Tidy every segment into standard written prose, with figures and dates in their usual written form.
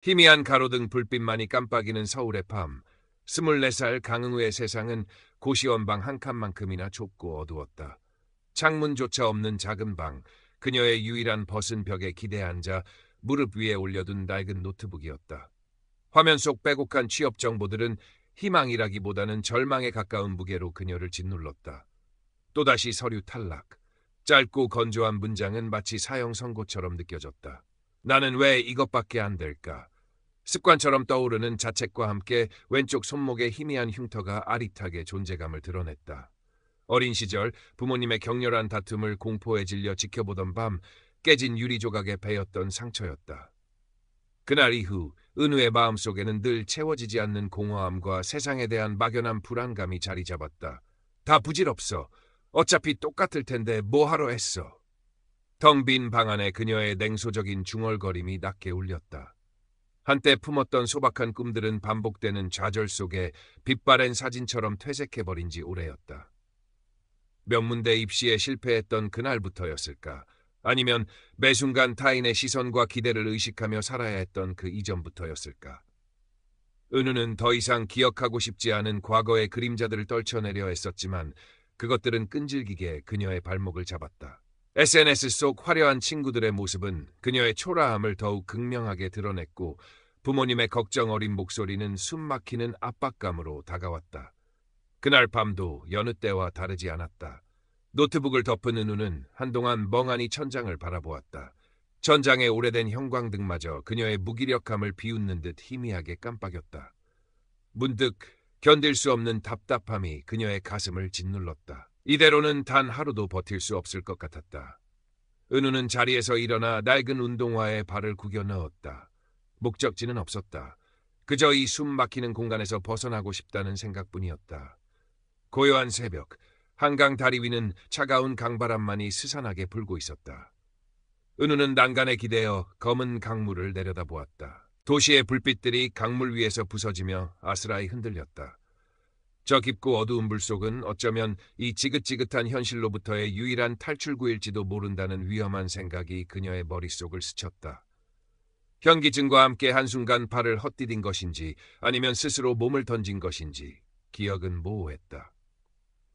희미한 가로등 불빛만이 깜빡이는 서울의 밤. 24살 강흥우의 세상은 고시원방 한 칸만큼이나 좁고 어두웠다. 창문조차 없는 작은 방, 그녀의 유일한 벗은 벽에 기대 앉아 무릎 위에 올려둔 낡은 노트북이었다. 화면 속 빼곡한 취업 정보들은 희망이라기보다는 절망에 가까운 무게로 그녀를 짓눌렀다. 또다시 서류 탈락. 짧고 건조한 문장은 마치 사형 선고처럼 느껴졌다. 나는 왜 이것밖에 안 될까? 습관처럼 떠오르는 자책과 함께 왼쪽 손목의 희미한 흉터가 아릿하게 존재감을 드러냈다. 어린 시절 부모님의 격렬한 다툼을 공포에 질려 지켜보던 밤 깨진 유리 조각에 베였던 상처였다. 그날 이후 은우의 마음속에는 늘 채워지지 않는 공허함과 세상에 대한 막연한 불안감이 자리 잡았다. 다 부질없어. 어차피 똑같을 텐데 뭐하러 했어. 텅 빈 방 안에 그녀의 냉소적인 중얼거림이 낮게 울렸다. 한때 품었던 소박한 꿈들은 반복되는 좌절 속에 빛바랜 사진처럼 퇴색해버린 지 오래였다. 명문대 입시에 실패했던 그날부터였을까? 아니면 매 순간 타인의 시선과 기대를 의식하며 살아야 했던 그 이전부터였을까? 은우는 더 이상 기억하고 싶지 않은 과거의 그림자들을 떨쳐내려 했었지만 그것들은 끈질기게 그녀의 발목을 잡았다. SNS 속 화려한 친구들의 모습은 그녀의 초라함을 더욱 극명하게 드러냈고 부모님의 걱정 어린 목소리는 숨막히는 압박감으로 다가왔다. 그날 밤도 여느 때와 다르지 않았다. 노트북을 덮은 은우는 한동안 멍하니 천장을 바라보았다. 천장의 오래된 형광등마저 그녀의 무기력함을 비웃는 듯 희미하게 깜빡였다. 문득 견딜 수 없는 답답함이 그녀의 가슴을 짓눌렀다. 이대로는 단 하루도 버틸 수 없을 것 같았다. 은우는 자리에서 일어나 낡은 운동화에 발을 구겨 넣었다. 목적지는 없었다. 그저 이 숨 막히는 공간에서 벗어나고 싶다는 생각뿐이었다. 고요한 새벽, 한강 다리 위는 차가운 강바람만이 스산하게 불고 있었다. 은우는 난간에 기대어 검은 강물을 내려다보았다. 도시의 불빛들이 강물 위에서 부서지며 아스라이 흔들렸다. 저 깊고 어두운 물속은 어쩌면 이 지긋지긋한 현실로부터의 유일한 탈출구일지도 모른다는 위험한 생각이 그녀의 머릿속을 스쳤다. 현기증과 함께 한순간 발을 헛디딘 것인지 아니면 스스로 몸을 던진 것인지 기억은 모호했다.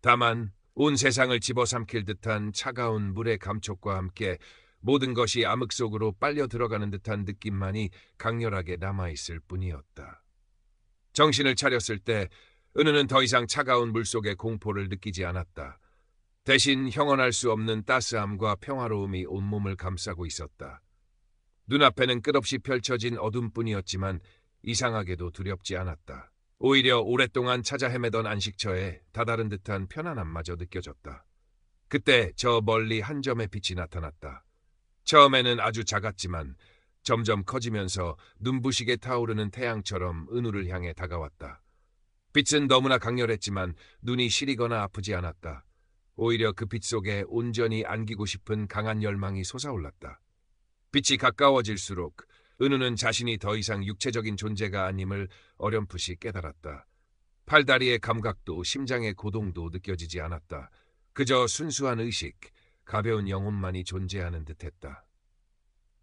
다만 온 세상을 집어삼킬 듯한 차가운 물의 감촉과 함께 모든 것이 암흑 속으로 빨려 들어가는 듯한 느낌만이 강렬하게 남아있을 뿐이었다. 정신을 차렸을 때 은우는 더 이상 차가운 물속의 공포를 느끼지 않았다. 대신 형언할 수 없는 따스함과 평화로움이 온몸을 감싸고 있었다. 눈앞에는 끝없이 펼쳐진 어둠뿐이었지만 이상하게도 두렵지 않았다. 오히려 오랫동안 찾아 헤매던 안식처에 다다른 듯한 편안함마저 느껴졌다. 그때 저 멀리 한 점의 빛이 나타났다. 처음에는 아주 작았지만 점점 커지면서 눈부시게 타오르는 태양처럼 은우를 향해 다가왔다. 빛은 너무나 강렬했지만 눈이 시리거나 아프지 않았다. 오히려 그 빛 속에 온전히 안기고 싶은 강한 열망이 솟아올랐다. 빛이 가까워질수록 은우는 자신이 더 이상 육체적인 존재가 아님을 어렴풋이 깨달았다. 팔다리의 감각도 심장의 고동도 느껴지지 않았다. 그저 순수한 의식, 가벼운 영혼만이 존재하는 듯했다.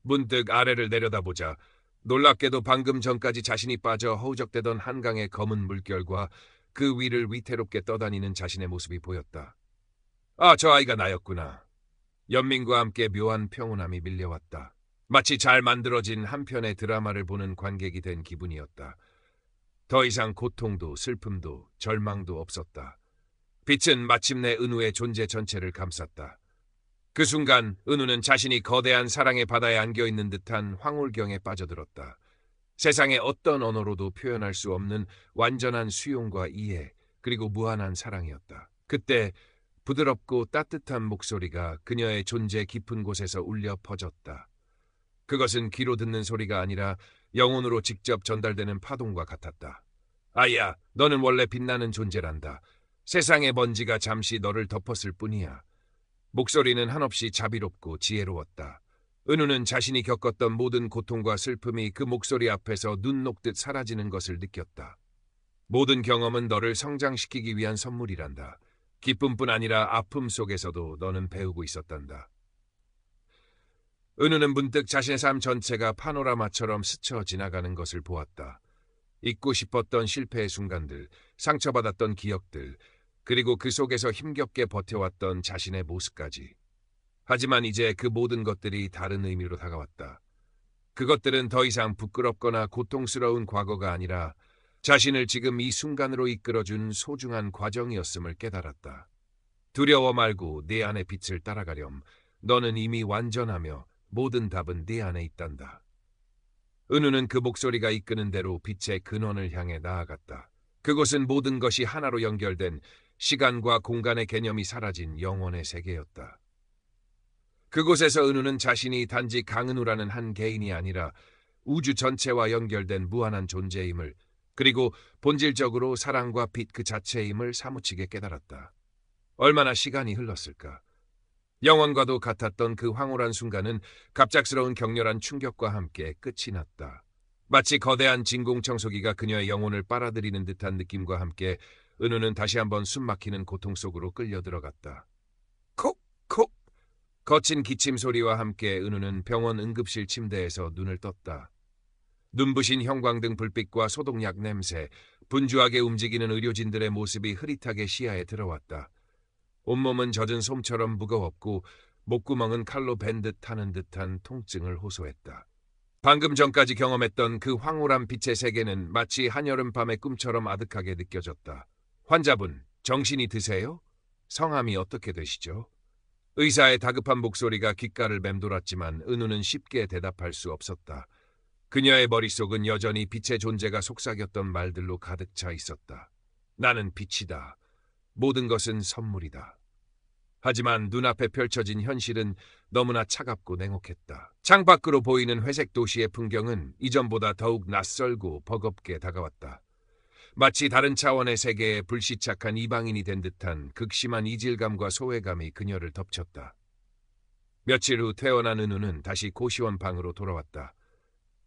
문득 아래를 내려다보자 놀랍게도 방금 전까지 자신이 빠져 허우적대던 한강의 검은 물결과 그 위를 위태롭게 떠다니는 자신의 모습이 보였다. 아, 저 아이가 나였구나. 연민과 함께 묘한 평온함이 밀려왔다. 마치 잘 만들어진 한 편의 드라마를 보는 관객이 된 기분이었다. 더 이상 고통도 슬픔도 절망도 없었다. 빛은 마침내 은우의 존재 전체를 감쌌다. 그 순간 은우는 자신이 거대한 사랑의 바다에 안겨있는 듯한 황홀경에 빠져들었다. 세상의 어떤 언어로도 표현할 수 없는 완전한 수용과 이해, 그리고 무한한 사랑이었다. 그때 부드럽고 따뜻한 목소리가 그녀의 존재 깊은 곳에서 울려 퍼졌다. 그것은 귀로 듣는 소리가 아니라 영혼으로 직접 전달되는 파동과 같았다. 아이야, 너는 원래 빛나는 존재란다. 세상의 먼지가 잠시 너를 덮었을 뿐이야. 목소리는 한없이 자비롭고 지혜로웠다. 은우는 자신이 겪었던 모든 고통과 슬픔이 그 목소리 앞에서 눈 녹듯 사라지는 것을 느꼈다. 모든 경험은 너를 성장시키기 위한 선물이란다. 기쁨뿐 아니라 아픔 속에서도 너는 배우고 있었단다. 은우는 문득 자신의 삶 전체가 파노라마처럼 스쳐 지나가는 것을 보았다. 잊고 싶었던 실패의 순간들, 상처받았던 기억들, 그리고 그 속에서 힘겹게 버텨왔던 자신의 모습까지. 하지만 이제 그 모든 것들이 다른 의미로 다가왔다. 그것들은 더 이상 부끄럽거나 고통스러운 과거가 아니라 자신을 지금 이 순간으로 이끌어준 소중한 과정이었음을 깨달았다. 두려워 말고 네 안의 빛을 따라가렴. 너는 이미 완전하며 모든 답은 네 안에 있단다. 은우는 그 목소리가 이끄는 대로 빛의 근원을 향해 나아갔다. 그곳은 모든 것이 하나로 연결된 시간과 공간의 개념이 사라진 영혼의 세계였다. 그곳에서 은우는 자신이 단지 강은우라는 한 개인이 아니라 우주 전체와 연결된 무한한 존재임을, 그리고 본질적으로 사랑과 빛 그 자체임을 사무치게 깨달았다. 얼마나 시간이 흘렀을까? 영원과도 같았던 그 황홀한 순간은 갑작스러운 격렬한 충격과 함께 끝이 났다. 마치 거대한 진공청소기가 그녀의 영혼을 빨아들이는 듯한 느낌과 함께 은우는 다시 한번 숨막히는 고통 속으로 끌려 들어갔다. 콕콕! 거친 기침 소리와 함께 은우는 병원 응급실 침대에서 눈을 떴다. 눈부신 형광등 불빛과 소독약 냄새, 분주하게 움직이는 의료진들의 모습이 흐릿하게 시야에 들어왔다. 온몸은 젖은 솜처럼 무거웠고 목구멍은 칼로 벤 듯하는 듯한 통증을 호소했다. 방금 전까지 경험했던 그 황홀한 빛의 세계는 마치 한여름 밤의 꿈처럼 아득하게 느껴졌다. 환자분, 정신이 드세요? 성함이 어떻게 되시죠? 의사의 다급한 목소리가 귓가를 맴돌았지만 은우는 쉽게 대답할 수 없었다. 그녀의 머릿속은 여전히 빛의 존재가 속삭였던 말들로 가득 차 있었다. 나는 빛이다. 모든 것은 선물이다. 하지만 눈앞에 펼쳐진 현실은 너무나 차갑고 냉혹했다. 창밖으로 보이는 회색 도시의 풍경은 이전보다 더욱 낯설고 버겁게 다가왔다. 마치 다른 차원의 세계에 불시착한 이방인이 된 듯한 극심한 이질감과 소외감이 그녀를 덮쳤다. 며칠 후 퇴원한 은우는 다시 고시원 방으로 돌아왔다.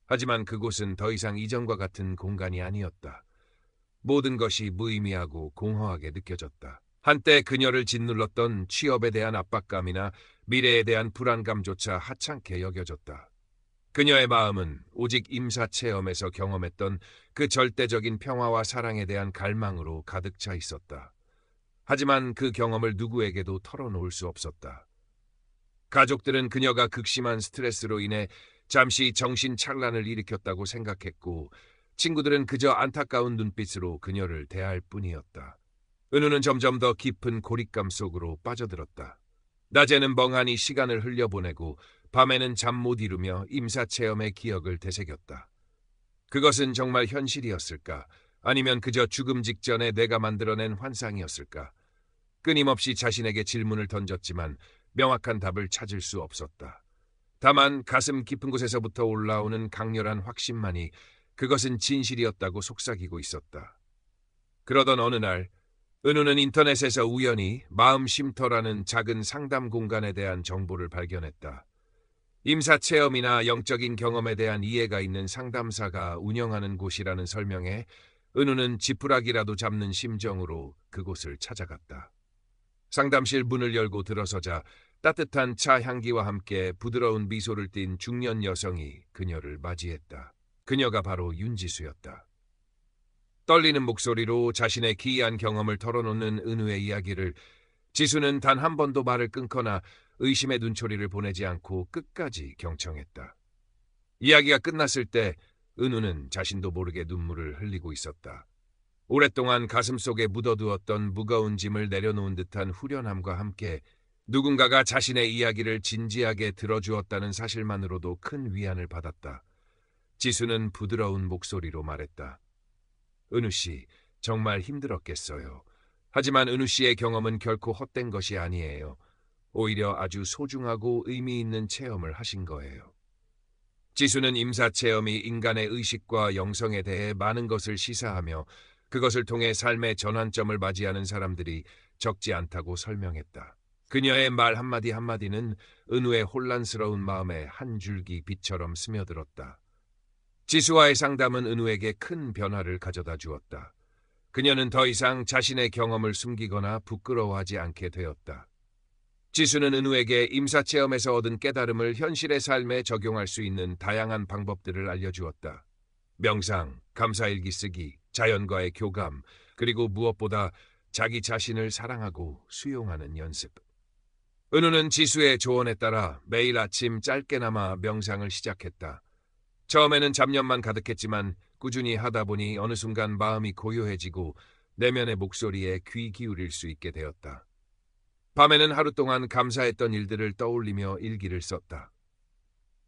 하지만 그곳은 더 이상 이전과 같은 공간이 아니었다. 모든 것이 무의미하고 공허하게 느껴졌다. 한때 그녀를 짓눌렀던 취업에 대한 압박감이나 미래에 대한 불안감조차 하찮게 여겨졌다. 그녀의 마음은 오직 임사체험에서 경험했던 그 절대적인 평화와 사랑에 대한 갈망으로 가득 차 있었다. 하지만 그 경험을 누구에게도 털어놓을 수 없었다. 가족들은 그녀가 극심한 스트레스로 인해 잠시 정신착란을 일으켰다고 생각했고, 친구들은 그저 안타까운 눈빛으로 그녀를 대할 뿐이었다. 은우는 점점 더 깊은 고립감 속으로 빠져들었다. 낮에는 멍하니 시간을 흘려보내고 밤에는 잠 못 이루며 임사체험의 기억을 되새겼다. 그것은 정말 현실이었을까? 아니면 그저 죽음 직전에 내가 만들어낸 환상이었을까? 끊임없이 자신에게 질문을 던졌지만 명확한 답을 찾을 수 없었다. 다만 가슴 깊은 곳에서부터 올라오는 강렬한 확신만이 그것은 진실이었다고 속삭이고 있었다. 그러던 어느 날 은우는 인터넷에서 우연히 마음쉼터라는 작은 상담 공간에 대한 정보를 발견했다. 임사체험이나 영적인 경험에 대한 이해가 있는 상담사가 운영하는 곳이라는 설명에 은우는 지푸라기라도 잡는 심정으로 그곳을 찾아갔다. 상담실 문을 열고 들어서자 따뜻한 차 향기와 함께 부드러운 미소를 띤 중년 여성이 그녀를 맞이했다. 그녀가 바로 윤지수였다. 떨리는 목소리로 자신의 기이한 경험을 털어놓는 은우의 이야기를 지수는 단 한 번도 말을 끊거나 의심의 눈초리를 보내지 않고 끝까지 경청했다. 이야기가 끝났을 때 은우는 자신도 모르게 눈물을 흘리고 있었다. 오랫동안 가슴속에 묻어두었던 무거운 짐을 내려놓은 듯한 후련함과 함께 누군가가 자신의 이야기를 진지하게 들어주었다는 사실만으로도 큰 위안을 받았다. 지수는 부드러운 목소리로 말했다. 은우 씨, 정말 힘들었겠어요. 하지만 은우 씨의 경험은 결코 헛된 것이 아니에요. 오히려 아주 소중하고 의미 있는 체험을 하신 거예요. 지수는 임사체험이 인간의 의식과 영성에 대해 많은 것을 시사하며 그것을 통해 삶의 전환점을 맞이하는 사람들이 적지 않다고 설명했다. 그녀의 말 한마디 한마디는 은우의 혼란스러운 마음에 한 줄기 빛처럼 스며들었다. 지수와의 상담은 은우에게 큰 변화를 가져다 주었다. 그녀는 더 이상 자신의 경험을 숨기거나 부끄러워하지 않게 되었다. 지수는 은우에게 임사체험에서 얻은 깨달음을 현실의 삶에 적용할 수 있는 다양한 방법들을 알려주었다. 명상, 감사일기 쓰기, 자연과의 교감, 그리고 무엇보다 자기 자신을 사랑하고 수용하는 연습. 은우는 지수의 조언에 따라 매일 아침 짧게나마 명상을 시작했다. 처음에는 잡념만 가득했지만 꾸준히 하다 보니 어느 순간 마음이 고요해지고 내면의 목소리에 귀 기울일 수 있게 되었다. 밤에는 하루 동안 감사했던 일들을 떠올리며 일기를 썼다.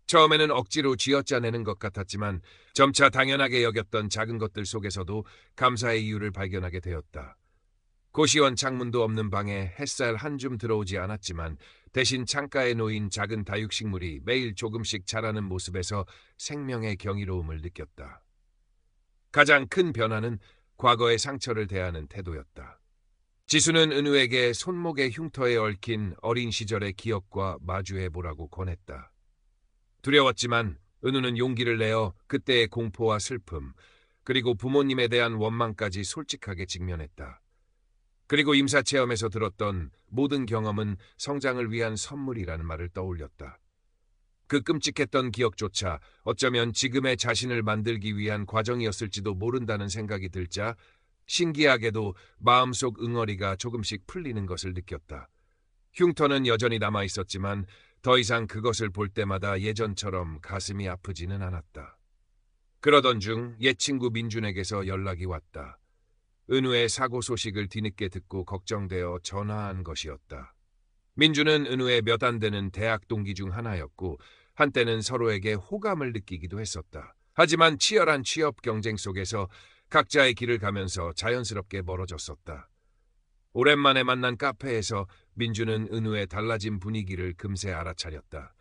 처음에는 억지로 쥐어짜내는 것 같았지만 점차 당연하게 여겼던 작은 것들 속에서도 감사의 이유를 발견하게 되었다. 고시원 창문도 없는 방에 햇살 한 줌 들어오지 않았지만 대신 창가에 놓인 작은 다육식물이 매일 조금씩 자라는 모습에서 생명의 경이로움을 느꼈다. 가장 큰 변화는 과거의 상처를 대하는 태도였다. 지수는 은우에게 손목의 흉터에 얽힌 어린 시절의 기억과 마주해보라고 권했다. 두려웠지만 은우는 용기를 내어 그때의 공포와 슬픔, 그리고 부모님에 대한 원망까지 솔직하게 직면했다. 그리고 임사체험에서 들었던 모든 경험은 성장을 위한 선물이라는 말을 떠올렸다. 그 끔찍했던 기억조차 어쩌면 지금의 자신을 만들기 위한 과정이었을지도 모른다는 생각이 들자 신기하게도 마음속 응어리가 조금씩 풀리는 것을 느꼈다. 흉터는 여전히 남아있었지만 더 이상 그것을 볼 때마다 예전처럼 가슴이 아프지는 않았다. 그러던 중 옛 친구 민준에게서 연락이 왔다. 은우의 사고 소식을 뒤늦게 듣고 걱정되어 전화한 것이었다. 민준은 은우의 몇 안 되는 대학 동기 중 하나였고 한때는 서로에게 호감을 느끼기도 했었다. 하지만 치열한 취업 경쟁 속에서 각자의 길을 가면서 자연스럽게 멀어졌었다. 오랜만에 만난 카페에서 민준은 은우의 달라진 분위기를 금세 알아차렸다.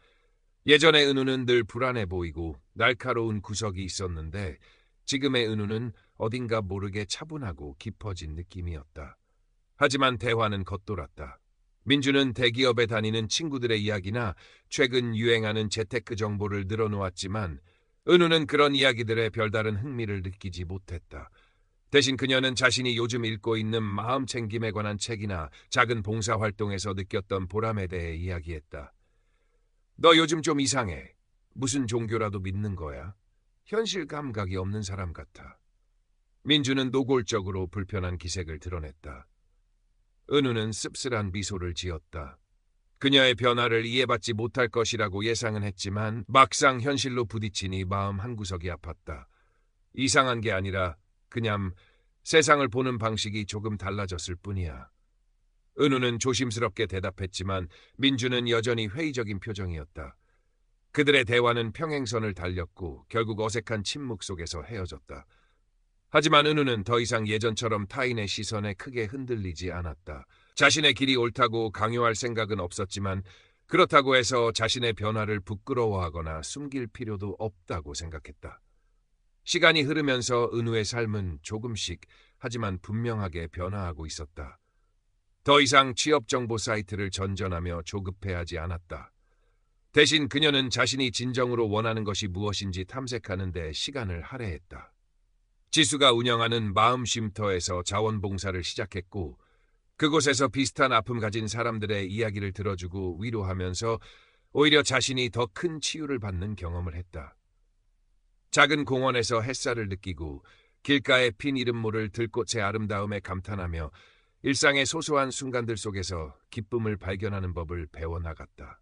예전에 은우는 늘 불안해 보이고 날카로운 구석이 있었는데 지금의 은우는 어딘가 모르게 차분하고 깊어진 느낌이었다. 하지만 대화는 겉돌았다. 민주는 대기업에 다니는 친구들의 이야기나 최근 유행하는 재테크 정보를 늘어놓았지만 은우는 그런 이야기들에 별다른 흥미를 느끼지 못했다. 대신 그녀는 자신이 요즘 읽고 있는 마음 챙김에 관한 책이나 작은 봉사활동에서 느꼈던 보람에 대해 이야기했다. 너 요즘 좀 이상해. 무슨 종교라도 믿는 거야? 현실 감각이 없는 사람 같아. 민주는 노골적으로 불편한 기색을 드러냈다. 은우는 씁쓸한 미소를 지었다. 그녀의 변화를 이해받지 못할 것이라고 예상은 했지만 막상 현실로 부딪히니 마음 한구석이 아팠다. 이상한 게 아니라 그냥 세상을 보는 방식이 조금 달라졌을 뿐이야. 은우는 조심스럽게 대답했지만 민주는 여전히 회의적인 표정이었다. 그들의 대화는 평행선을 달렸고 결국 어색한 침묵 속에서 헤어졌다. 하지만 은우는 더 이상 예전처럼 타인의 시선에 크게 흔들리지 않았다. 자신의 길이 옳다고 강요할 생각은 없었지만 그렇다고 해서 자신의 변화를 부끄러워하거나 숨길 필요도 없다고 생각했다. 시간이 흐르면서 은우의 삶은 조금씩 하지만 분명하게 변화하고 있었다. 더 이상 취업정보 사이트를 전전하며 조급해하지 않았다. 대신 그녀는 자신이 진정으로 원하는 것이 무엇인지 탐색하는 데 시간을 할애했다. 지수가 운영하는 마음 쉼터에서 자원봉사를 시작했고 그곳에서 비슷한 아픔 가진 사람들의 이야기를 들어주고 위로하면서 오히려 자신이 더 큰 치유를 받는 경험을 했다. 작은 공원에서 햇살을 느끼고 길가에 핀 이름 모를 들꽃의 아름다움에 감탄하며 일상의 소소한 순간들 속에서 기쁨을 발견하는 법을 배워나갔다.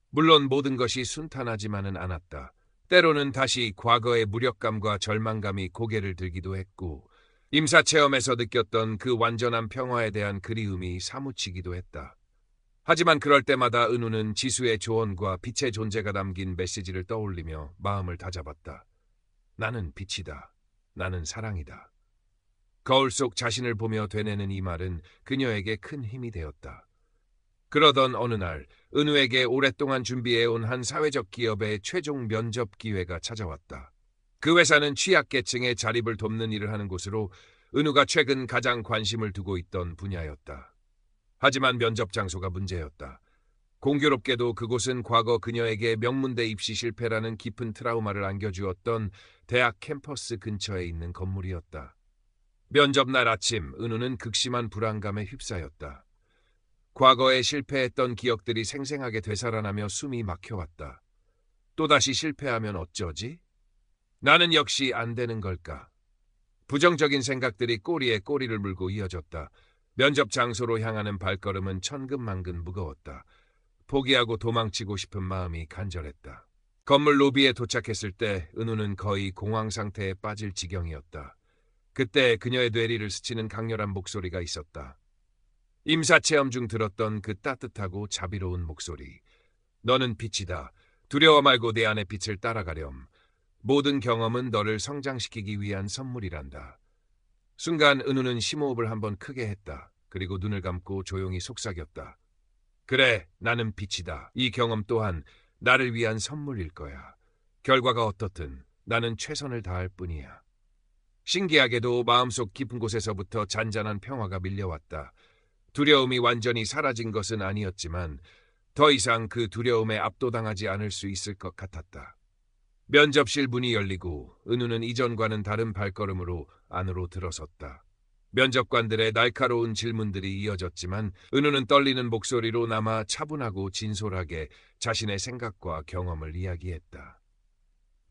물론 모든 것이 순탄하지만은 않았다. 때로는 다시 과거의 무력감과 절망감이 고개를 들기도 했고 임사체험에서 느꼈던 그 완전한 평화에 대한 그리움이 사무치기도 했다. 하지만 그럴 때마다 은우는 지수의 조언과 빛의 존재가 담긴 메시지를 떠올리며 마음을 다잡았다. 나는 빛이다. 나는 사랑이다. 거울 속 자신을 보며 되뇌는 이 말은 그녀에게 큰 힘이 되었다. 그러던 어느 날 은우에게 오랫동안 준비해온 한 사회적 기업의 최종 면접 기회가 찾아왔다. 그 회사는 취약계층의 자립을 돕는 일을 하는 곳으로 은우가 최근 가장 관심을 두고 있던 분야였다. 하지만 면접 장소가 문제였다. 공교롭게도 그곳은 과거 그녀에게 명문대 입시 실패라는 깊은 트라우마를 안겨주었던 대학 캠퍼스 근처에 있는 건물이었다. 면접날 아침 은우는 극심한 불안감에 휩싸였다. 과거에 실패했던 기억들이 생생하게 되살아나며 숨이 막혀왔다. 또다시 실패하면 어쩌지? 나는 역시 안 되는 걸까? 부정적인 생각들이 꼬리에 꼬리를 물고 이어졌다. 면접 장소로 향하는 발걸음은 천근만근 무거웠다. 포기하고 도망치고 싶은 마음이 간절했다. 건물 로비에 도착했을 때 은우는 거의 공황 상태에 빠질 지경이었다. 그때 그녀의 뇌리를 스치는 강렬한 목소리가 있었다. 임사체험 중 들었던 그 따뜻하고 자비로운 목소리. 너는 빛이다. 두려워 말고 내 안의 빛을 따라가렴. 모든 경험은 너를 성장시키기 위한 선물이란다. 순간 은우는 심호흡을 한번 크게 했다. 그리고 눈을 감고 조용히 속삭였다. 그래, 나는 빛이다. 이 경험 또한 나를 위한 선물일 거야. 결과가 어떻든 나는 최선을 다할 뿐이야. 신기하게도 마음속 깊은 곳에서부터 잔잔한 평화가 밀려왔다. 두려움이 완전히 사라진 것은 아니었지만 더 이상 그 두려움에 압도당하지 않을 수 있을 것 같았다. 면접실 문이 열리고 은우는 이전과는 다른 발걸음으로 안으로 들어섰다. 면접관들의 날카로운 질문들이 이어졌지만 은우는 떨리는 목소리로 남아 차분하고 진솔하게 자신의 생각과 경험을 이야기했다.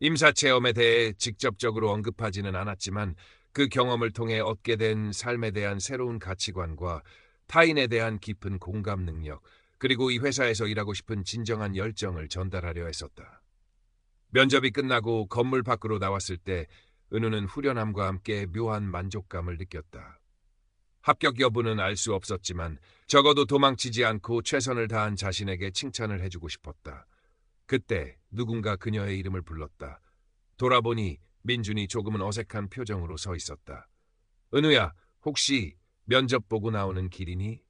임사체험에 대해 직접적으로 언급하지는 않았지만 그 경험을 통해 얻게 된 삶에 대한 새로운 가치관과 타인에 대한 깊은 공감 능력, 그리고 이 회사에서 일하고 싶은 진정한 열정을 전달하려 했었다. 면접이 끝나고 건물 밖으로 나왔을 때 은우는 후련함과 함께 묘한 만족감을 느꼈다. 합격 여부는 알 수 없었지만 적어도 도망치지 않고 최선을 다한 자신에게 칭찬을 해주고 싶었다. 그때 누군가 그녀의 이름을 불렀다. 돌아보니 민준이 조금은 어색한 표정으로 서 있었다. 은우야, 혹시 면접 보고 나오는 길이니?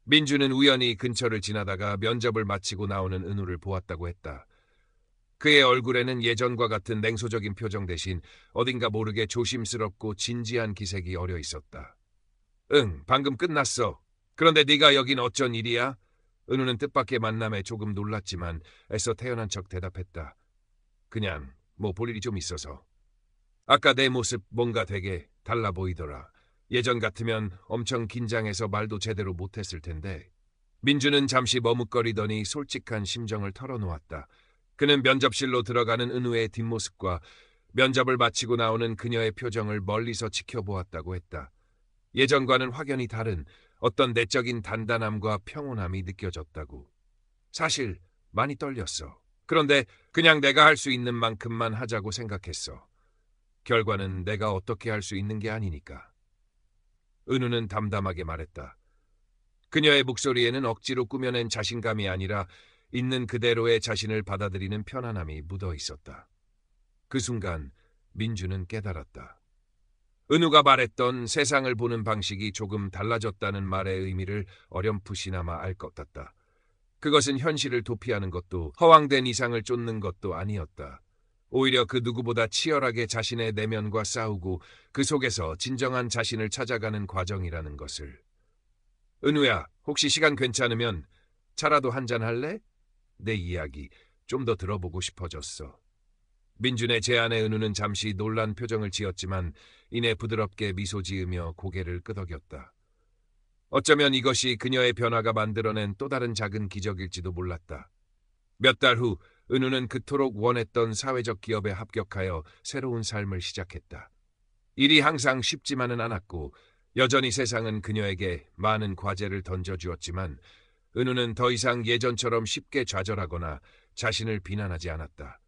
민준은 우연히 근처를 지나다가 면접을 마치고 나오는 은우를 보았다고 했다. 그의 얼굴에는 예전과 같은 냉소적인 표정 대신 어딘가 모르게 조심스럽고 진지한 기색이 어려 있었다. 응, 방금 끝났어. 그런데 네가 여긴 어쩐 일이야? 은우는 뜻밖의 만남에 조금 놀랐지만 애써 태연한 척 대답했다. 그냥 뭐 볼 일이 좀 있어서. 아까 내 모습 뭔가 되게 달라 보이더라. 예전 같으면 엄청 긴장해서 말도 제대로 못했을 텐데. 민주는 잠시 머뭇거리더니 솔직한 심정을 털어놓았다. 그는 면접실로 들어가는 은우의 뒷모습과 면접을 마치고 나오는 그녀의 표정을 멀리서 지켜보았다고 했다. 예전과는 확연히 다른 어떤 내적인 단단함과 평온함이 느껴졌다고. 사실 많이 떨렸어. 그런데 그냥 내가 할 수 있는 만큼만 하자고 생각했어. 결과는 내가 어떻게 할 수 있는 게 아니니까. 은우는 담담하게 말했다. 그녀의 목소리에는 억지로 꾸며낸 자신감이 아니라 있는 그대로의 자신을 받아들이는 편안함이 묻어 있었다. 그 순간 민주는 깨달았다. 은우가 말했던 세상을 보는 방식이 조금 달라졌다는 말의 의미를 어렴풋이나마 알 것 같다. 그것은 현실을 도피하는 것도 허황된 이상을 쫓는 것도 아니었다. 오히려 그 누구보다 치열하게 자신의 내면과 싸우고 그 속에서 진정한 자신을 찾아가는 과정이라는 것을. 은우야, 혹시 시간 괜찮으면 차라도 한잔 할래? 내 이야기 좀 더 들어보고 싶어졌어. 민준의 제안에 은우는 잠시 놀란 표정을 지었지만 이내 부드럽게 미소 지으며 고개를 끄덕였다. 어쩌면 이것이 그녀의 변화가 만들어낸 또 다른 작은 기적일지도 몰랐다. 몇 달 후 은우는 그토록 원했던 사회적 기업에 합격하여 새로운 삶을 시작했다. 일이 항상 쉽지만은 않았고 여전히 세상은 그녀에게 많은 과제를 던져주었지만 은우는 더 이상 예전처럼 쉽게 좌절하거나 자신을 비난하지 않았다.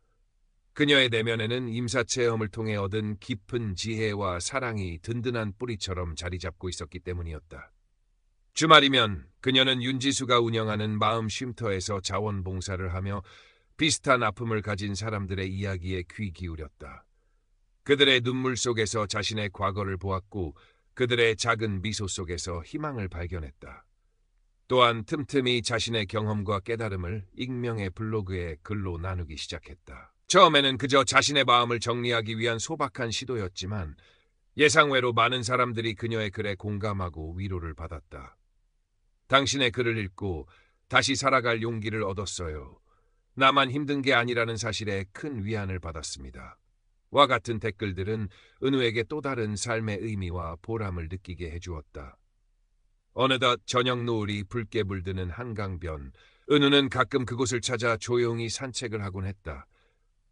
그녀의 내면에는 임사체험을 통해 얻은 깊은 지혜와 사랑이 든든한 뿌리처럼 자리 잡고 있었기 때문이었다. 주말이면 그녀는 윤지수가 운영하는 마음 쉼터에서 자원봉사를 하며 비슷한 아픔을 가진 사람들의 이야기에 귀 기울였다. 그들의 눈물 속에서 자신의 과거를 보았고 그들의 작은 미소 속에서 희망을 발견했다. 또한 틈틈이 자신의 경험과 깨달음을 익명의 블로그에 글로 나누기 시작했다. 처음에는 그저 자신의 마음을 정리하기 위한 소박한 시도였지만 예상외로 많은 사람들이 그녀의 글에 공감하고 위로를 받았다. 당신의 글을 읽고 다시 살아갈 용기를 얻었어요. 나만 힘든 게 아니라는 사실에 큰 위안을 받았습니다. 와 같은 댓글들은 은우에게 또 다른 삶의 의미와 보람을 느끼게 해주었다. 어느덧 저녁 노을이 붉게 물드는 한강변. 은우는 가끔 그곳을 찾아 조용히 산책을 하곤 했다.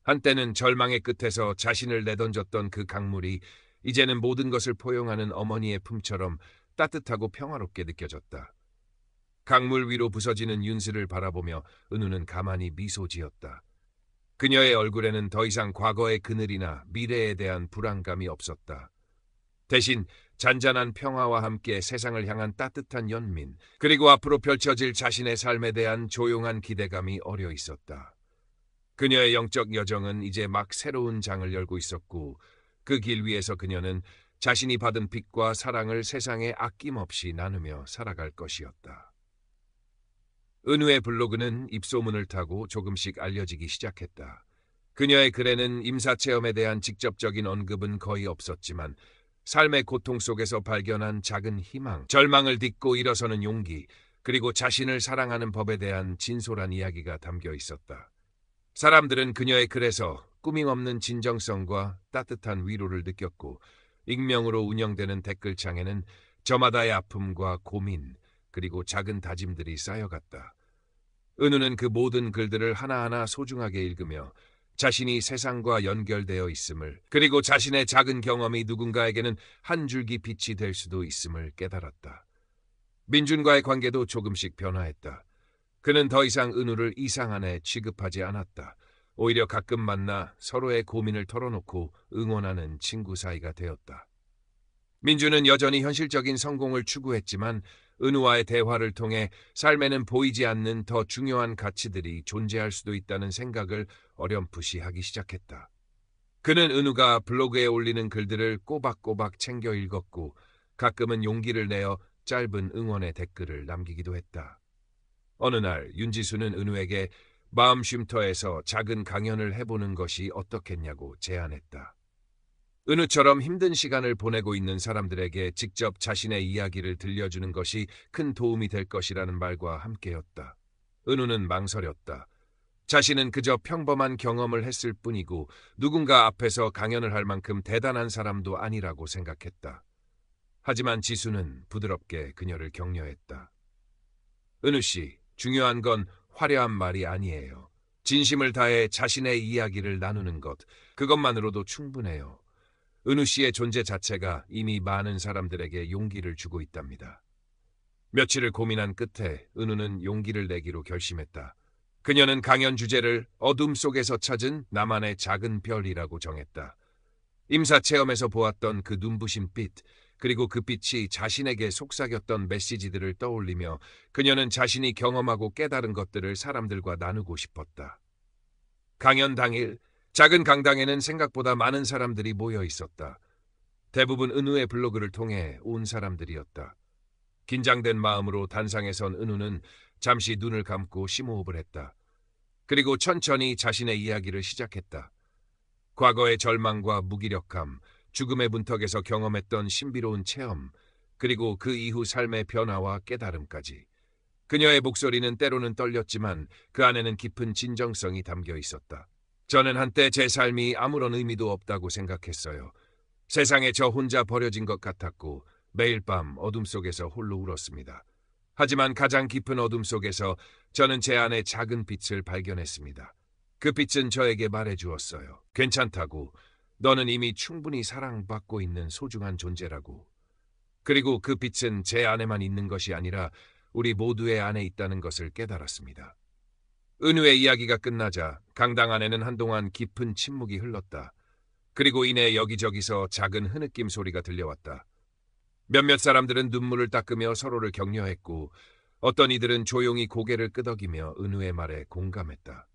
한때는 절망의 끝에서 자신을 내던졌던 그 강물이 이제는 모든 것을 포용하는 어머니의 품처럼 따뜻하고 평화롭게 느껴졌다. 강물 위로 부서지는 윤슬을 바라보며 은우는 가만히 미소 지었다. 그녀의 얼굴에는 더 이상 과거의 그늘이나 미래에 대한 불안감이 없었다. 대신 잔잔한 평화와 함께 세상을 향한 따뜻한 연민, 그리고 앞으로 펼쳐질 자신의 삶에 대한 조용한 기대감이 어려 있었다. 그녀의 영적 여정은 이제 막 새로운 장을 열고 있었고, 그 길 위에서 그녀는 자신이 받은 빛과 사랑을 세상에 아낌없이 나누며 살아갈 것이었다. 은우의 블로그는 입소문을 타고 조금씩 알려지기 시작했다. 그녀의 글에는 임사체험에 대한 직접적인 언급은 거의 없었지만 삶의 고통 속에서 발견한 작은 희망, 절망을 딛고 일어서는 용기, 그리고 자신을 사랑하는 법에 대한 진솔한 이야기가 담겨 있었다. 사람들은 그녀의 글에서 꾸밈없는 진정성과 따뜻한 위로를 느꼈고, 익명으로 운영되는 댓글창에는 저마다의 아픔과 고민, 그리고 작은 다짐들이 쌓여갔다. 은우는 그 모든 글들을 하나하나 소중하게 읽으며 자신이 세상과 연결되어 있음을, 그리고 자신의 작은 경험이 누군가에게는 한 줄기 빛이 될 수도 있음을 깨달았다. 민준과의 관계도 조금씩 변화했다. 그는 더 이상 은우를 이상한애 취급하지 않았다. 오히려 가끔 만나 서로의 고민을 털어놓고 응원하는 친구 사이가 되었다. 민주는 여전히 현실적인 성공을 추구했지만 은우와의 대화를 통해 삶에는 보이지 않는 더 중요한 가치들이 존재할 수도 있다는 생각을 어렴풋이 하기 시작했다. 그는 은우가 블로그에 올리는 글들을 꼬박꼬박 챙겨 읽었고, 가끔은 용기를 내어 짧은 응원의 댓글을 남기기도 했다. 어느 날 윤지수는 은우에게 마음 쉼터에서 작은 강연을 해보는 것이 어떻겠냐고 제안했다. 은우처럼 힘든 시간을 보내고 있는 사람들에게 직접 자신의 이야기를 들려주는 것이 큰 도움이 될 것이라는 말과 함께였다. 은우는 망설였다. 자신은 그저 평범한 경험을 했을 뿐이고 누군가 앞에서 강연을 할 만큼 대단한 사람도 아니라고 생각했다. 하지만 지수는 부드럽게 그녀를 격려했다. 은우 씨, 중요한 건 화려한 말이 아니에요. 진심을 다해 자신의 이야기를 나누는 것, 그것만으로도 충분해요. 은우 씨의 존재 자체가 이미 많은 사람들에게 용기를 주고 있답니다. 며칠을 고민한 끝에 은우는 용기를 내기로 결심했다. 그녀는 강연 주제를 어둠 속에서 찾은 나만의 작은 별이라고 정했다. 임사체험에서 보았던 그 눈부신 빛, 그리고 그 빛이 자신에게 속삭였던 메시지들을 떠올리며 그녀는 자신이 경험하고 깨달은 것들을 사람들과 나누고 싶었다. 강연 당일, 작은 강당에는 생각보다 많은 사람들이 모여 있었다. 대부분 은우의 블로그를 통해 온 사람들이었다. 긴장된 마음으로 단상에 선 은우는 잠시 눈을 감고 심호흡을 했다. 그리고 천천히 자신의 이야기를 시작했다. 과거의 절망과 무기력함, 죽음의 문턱에서 경험했던 신비로운 체험, 그리고 그 이후 삶의 변화와 깨달음까지. 그녀의 목소리는 때로는 떨렸지만 그 안에는 깊은 진정성이 담겨 있었다. 저는 한때 제 삶이 아무런 의미도 없다고 생각했어요. 세상에 저 혼자 버려진 것 같았고 매일 밤 어둠 속에서 홀로 울었습니다. 하지만 가장 깊은 어둠 속에서 저는 제 안에 작은 빛을 발견했습니다. 그 빛은 저에게 말해주었어요. 괜찮다고. 너는 이미 충분히 사랑받고 있는 소중한 존재라고. 그리고 그 빛은 제 안에만 있는 것이 아니라 우리 모두의 안에 있다는 것을 깨달았습니다. 은우의 이야기가 끝나자 강당 안에는 한동안 깊은 침묵이 흘렀다. 그리고 이내 여기저기서 작은 흐느낌 소리가 들려왔다. 몇몇 사람들은 눈물을 닦으며 서로를 격려했고 어떤 이들은 조용히 고개를 끄덕이며 은우의 말에 공감했다.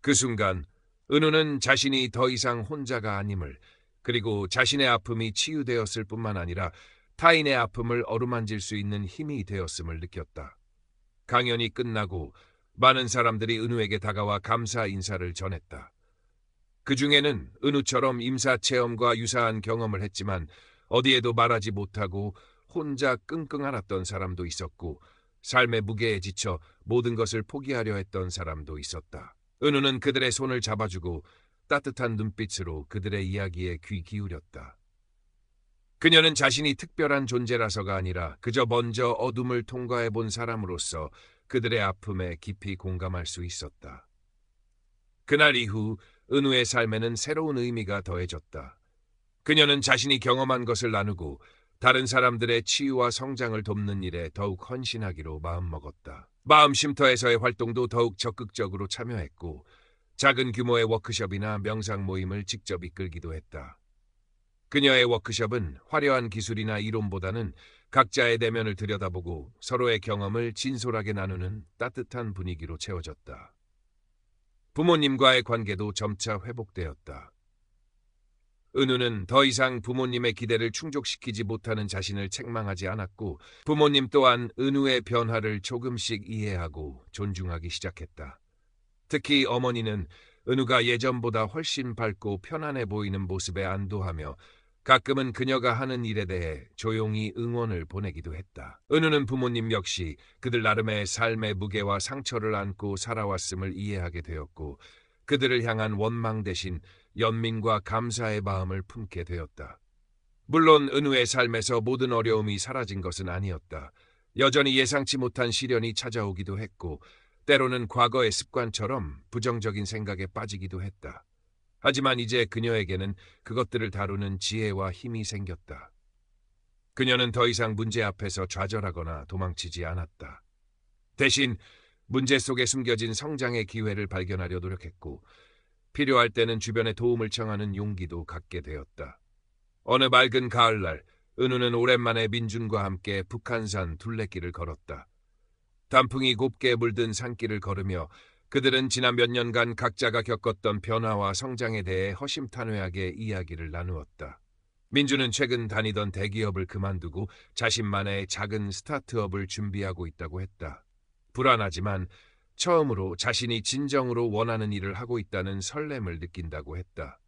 그 순간 은우는 자신이 더 이상 혼자가 아님을, 그리고 자신의 아픔이 치유되었을 뿐만 아니라 타인의 아픔을 어루만질 수 있는 힘이 되었음을 느꼈다. 강연이 끝나고 많은 사람들이 은우에게 다가와 감사 인사를 전했다. 그 중에는 은우처럼 임사체험과 유사한 경험을 했지만 어디에도 말하지 못하고 혼자 끙끙 앓았던 사람도 있었고 삶의 무게에 지쳐 모든 것을 포기하려 했던 사람도 있었다. 은우는 그들의 손을 잡아주고 따뜻한 눈빛으로 그들의 이야기에 귀 기울였다. 그녀는 자신이 특별한 존재라서가 아니라 그저 먼저 어둠을 통과해 본 사람으로서 그들의 아픔에 깊이 공감할 수 있었다. 그날 이후 은우의 삶에는 새로운 의미가 더해졌다. 그녀는 자신이 경험한 것을 나누고 다른 사람들의 치유와 성장을 돕는 일에 더욱 헌신하기로 마음먹었다. 마음 쉼터에서의 활동도 더욱 적극적으로 참여했고 작은 규모의 워크숍이나 명상 모임을 직접 이끌기도 했다. 그녀의 워크숍은 화려한 기술이나 이론보다는 각자의 내면을 들여다보고 서로의 경험을 진솔하게 나누는 따뜻한 분위기로 채워졌다. 부모님과의 관계도 점차 회복되었다. 은우는 더 이상 부모님의 기대를 충족시키지 못하는 자신을 책망하지 않았고 부모님 또한 은우의 변화를 조금씩 이해하고 존중하기 시작했다. 특히 어머니는 은우가 예전보다 훨씬 밝고 편안해 보이는 모습에 안도하며 가끔은 그녀가 하는 일에 대해 조용히 응원을 보내기도 했다. 은우는 부모님 역시 그들 나름의 삶의 무게와 상처를 안고 살아왔음을 이해하게 되었고 그들을 향한 원망 대신 연민과 감사의 마음을 품게 되었다. 물론 은우의 삶에서 모든 어려움이 사라진 것은 아니었다. 여전히 예상치 못한 시련이 찾아오기도 했고 때로는 과거의 습관처럼 부정적인 생각에 빠지기도 했다. 하지만 이제 그녀에게는 그것들을 다루는 지혜와 힘이 생겼다. 그녀는 더 이상 문제 앞에서 좌절하거나 도망치지 않았다. 대신 문제 속에 숨겨진 성장의 기회를 발견하려 노력했고 필요할 때는 주변의 도움을 청하는 용기도 갖게 되었다. 어느 맑은 가을날 은우는 오랜만에 민준과 함께 북한산 둘레길을 걸었다. 단풍이 곱게 물든 산길을 걸으며 그들은 지난 몇 년간 각자가 겪었던 변화와 성장에 대해 허심탄회하게 이야기를 나누었다. 민주는 최근 다니던 대기업을 그만두고 자신만의 작은 스타트업을 준비하고 있다고 했다. 불안하지만 처음으로 자신이 진정으로 원하는 일을 하고 있다는 설렘을 느낀다고 했다.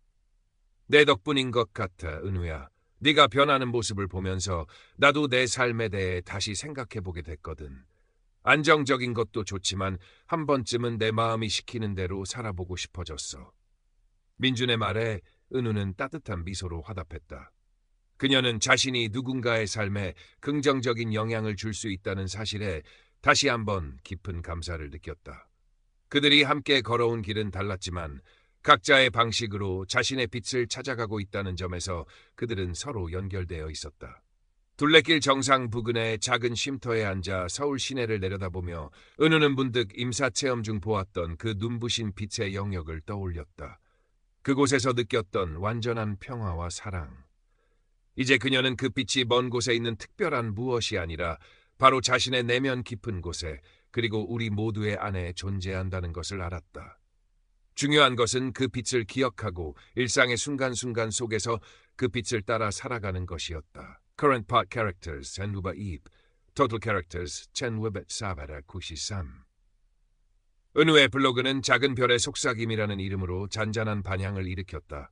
내 덕분인 것 같아, 은우야. 네가 변하는 모습을 보면서 나도 내 삶에 대해 다시 생각해보게 됐거든. 안정적인 것도 좋지만 한 번쯤은 내 마음이 시키는 대로 살아보고 싶어졌어. 민준의 말에 은우는 따뜻한 미소로 화답했다. 그녀는 자신이 누군가의 삶에 긍정적인 영향을 줄 수 있다는 사실에 다시 한번 깊은 감사를 느꼈다. 그들이 함께 걸어온 길은 달랐지만 각자의 방식으로 자신의 빛을 찾아가고 있다는 점에서 그들은 서로 연결되어 있었다. 둘레길 정상 부근의 작은 쉼터에 앉아 서울 시내를 내려다보며 은우는 문득 임사체험 중 보았던 그 눈부신 빛의 영역을 떠올렸다. 그곳에서 느꼈던 완전한 평화와 사랑. 이제 그녀는 그 빛이 먼 곳에 있는 특별한 무엇이 아니라 바로 자신의 내면 깊은 곳에 그리고 우리 모두의 안에 존재한다는 것을 알았다. 중요한 것은 그 빛을 기억하고 일상의 순간순간 속에서 그 빛을 따라 살아가는 것이었다. Current Part Characters, 1920, Total Characters, 1943. 은우의 블로그는 작은 별의 속삭임이라는 이름으로 잔잔한 반향을 일으켰다.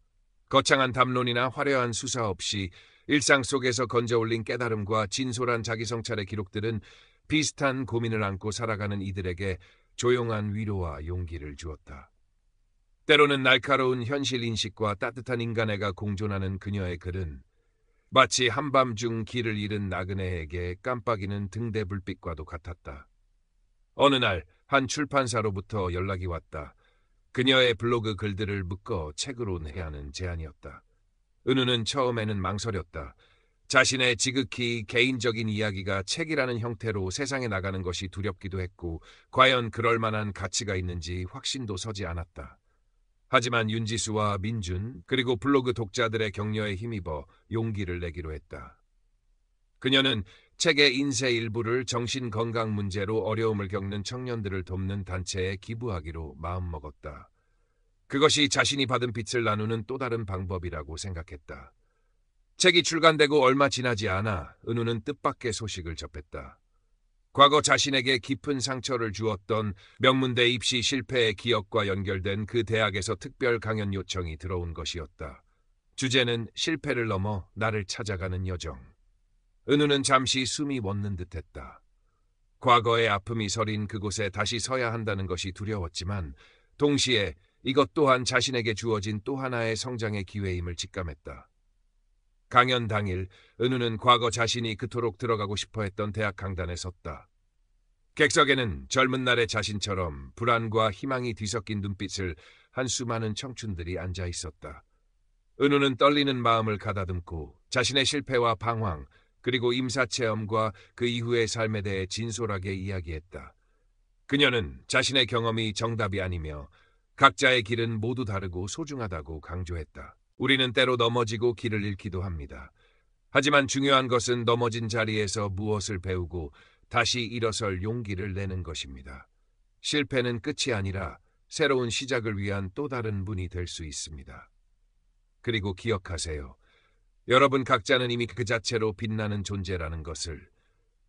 거창한 담론이나 화려한 수사 없이 일상 속에서 건져올린 깨달음과 진솔한 자기성찰의 기록들은 비슷한 고민을 안고 살아가는 이들에게 조용한 위로와 용기를 주었다. 때로는 날카로운 현실 인식과 따뜻한 인간애가 공존하는 그녀의 글은 마치 한밤중 길을 잃은 나그네에게 깜빡이는 등대 불빛과도 같았다. 어느 날 한 출판사로부터 연락이 왔다. 그녀의 블로그 글들을 묶어 책으로 내야 하는 제안이었다. 은우는 처음에는 망설였다. 자신의 지극히 개인적인 이야기가 책이라는 형태로 세상에 나가는 것이 두렵기도 했고 과연 그럴 만한 가치가 있는지 확신도 서지 않았다. 하지만 윤지수와 민준 그리고 블로그 독자들의 격려에 힘입어 용기를 내기로 했다. 그녀는 책의 인쇄 일부를 정신건강 문제로 어려움을 겪는 청년들을 돕는 단체에 기부하기로 마음먹었다. 그것이 자신이 받은 빛을 나누는 또 다른 방법이라고 생각했다. 책이 출간되고 얼마 지나지 않아 은우는 뜻밖의 소식을 접했다. 과거 자신에게 깊은 상처를 주었던 명문대 입시 실패의 기억과 연결된 그 대학에서 특별 강연 요청이 들어온 것이었다. 주제는 실패를 넘어 나를 찾아가는 여정. 은우는 잠시 숨이 멎는 듯했다. 과거의 아픔이 서린 그곳에 다시 서야 한다는 것이 두려웠지만 동시에 이것 또한 자신에게 주어진 또 하나의 성장의 기회임을 직감했다. 강연 당일 은우는 과거 자신이 그토록 들어가고 싶어 했던 대학 강단에 섰다. 객석에는 젊은 날의 자신처럼 불안과 희망이 뒤섞인 눈빛을 한 수많은 청춘들이 앉아 있었다. 은우는 떨리는 마음을 가다듬고 자신의 실패와 방황, 그리고 임사체험과 그 이후의 삶에 대해 진솔하게 이야기했다. 그녀는 자신의 경험이 정답이 아니며 각자의 길은 모두 다르고 소중하다고 강조했다. 우리는 때로 넘어지고 길을 잃기도 합니다. 하지만 중요한 것은 넘어진 자리에서 무엇을 배우고 다시 일어설 용기를 내는 것입니다. 실패는 끝이 아니라 새로운 시작을 위한 또 다른 문이 될 수 있습니다. 그리고 기억하세요. 여러분 각자는 이미 그 자체로 빛나는 존재라는 것을.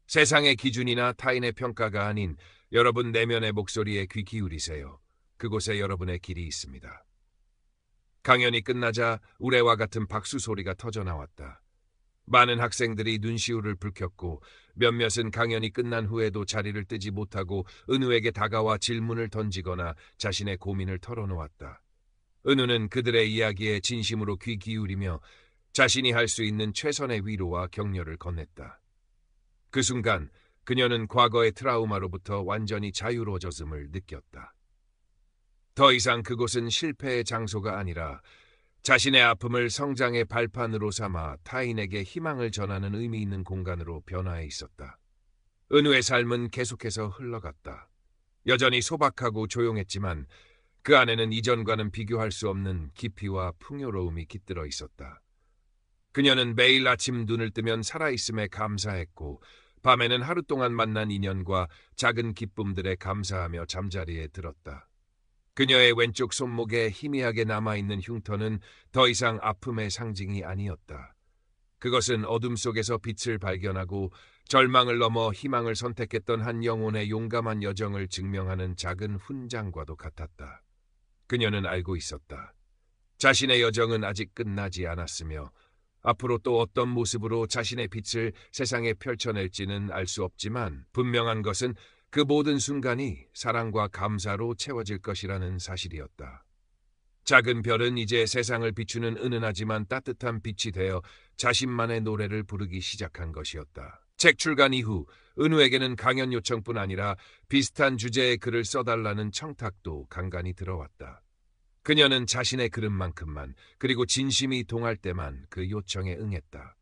세상의 기준이나 타인의 평가가 아닌 여러분 내면의 목소리에 귀 기울이세요. 그곳에 여러분의 길이 있습니다. 강연이 끝나자 우레와 같은 박수 소리가 터져 나왔다. 많은 학생들이 눈시울을 붉혔고 몇몇은 강연이 끝난 후에도 자리를 뜨지 못하고 은우에게 다가와 질문을 던지거나 자신의 고민을 털어놓았다. 은우는 그들의 이야기에 진심으로 귀 기울이며 자신이 할 수 있는 최선의 위로와 격려를 건넸다. 그 순간 그녀는 과거의 트라우마로부터 완전히 자유로워졌음을 느꼈다. 더 이상 그곳은 실패의 장소가 아니라 자신의 아픔을 성장의 발판으로 삼아 타인에게 희망을 전하는 의미 있는 공간으로 변화해 있었다. 은우의 삶은 계속해서 흘러갔다. 여전히 소박하고 조용했지만 그 안에는 이전과는 비교할 수 없는 깊이와 풍요로움이 깃들어 있었다. 그녀는 매일 아침 눈을 뜨면 살아있음에 감사했고 밤에는 하루 동안 만난 인연과 작은 기쁨들에 감사하며 잠자리에 들었다. 그녀의 왼쪽 손목에 희미하게 남아있는 흉터는 더 이상 아픔의 상징이 아니었다. 그것은 어둠 속에서 빛을 발견하고 절망을 넘어 희망을 선택했던 한 영혼의 용감한 여정을 증명하는 작은 훈장과도 같았다. 그녀는 알고 있었다. 자신의 여정은 아직 끝나지 않았으며 앞으로 또 어떤 모습으로 자신의 빛을 세상에 펼쳐낼지는 알 수 없지만 분명한 것은 그 모든 순간이 사랑과 감사로 채워질 것이라는 사실이었다. 작은 별은 이제 세상을 비추는 은은하지만 따뜻한 빛이 되어 자신만의 노래를 부르기 시작한 것이었다. 책 출간 이후 은우에게는 강연 요청뿐 아니라 비슷한 주제의 글을 써달라는 청탁도 간간히 들어왔다. 그녀는 자신의 그릇만큼만 그리고 진심이 동할 때만 그 요청에 응했다.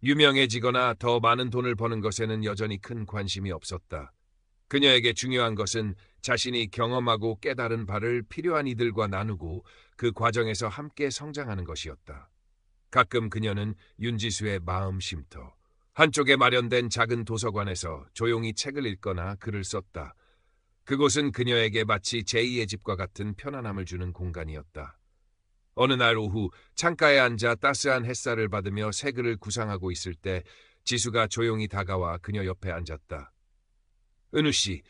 유명해지거나 더 많은 돈을 버는 것에는 여전히 큰 관심이 없었다. 그녀에게 중요한 것은 자신이 경험하고 깨달은 바를 필요한 이들과 나누고 그 과정에서 함께 성장하는 것이었다. 가끔 그녀는 윤지수의 마음 쉼터, 한쪽에 마련된 작은 도서관에서 조용히 책을 읽거나 글을 썼다. 그곳은 그녀에게 마치 제2의 집과 같은 편안함을 주는 공간이었다. 어느 날 오후 창가에 앉아 따스한 햇살을 받으며 새 글을 구상하고 있을 때 지수가 조용히 다가와 그녀 옆에 앉았다. 은우 씨,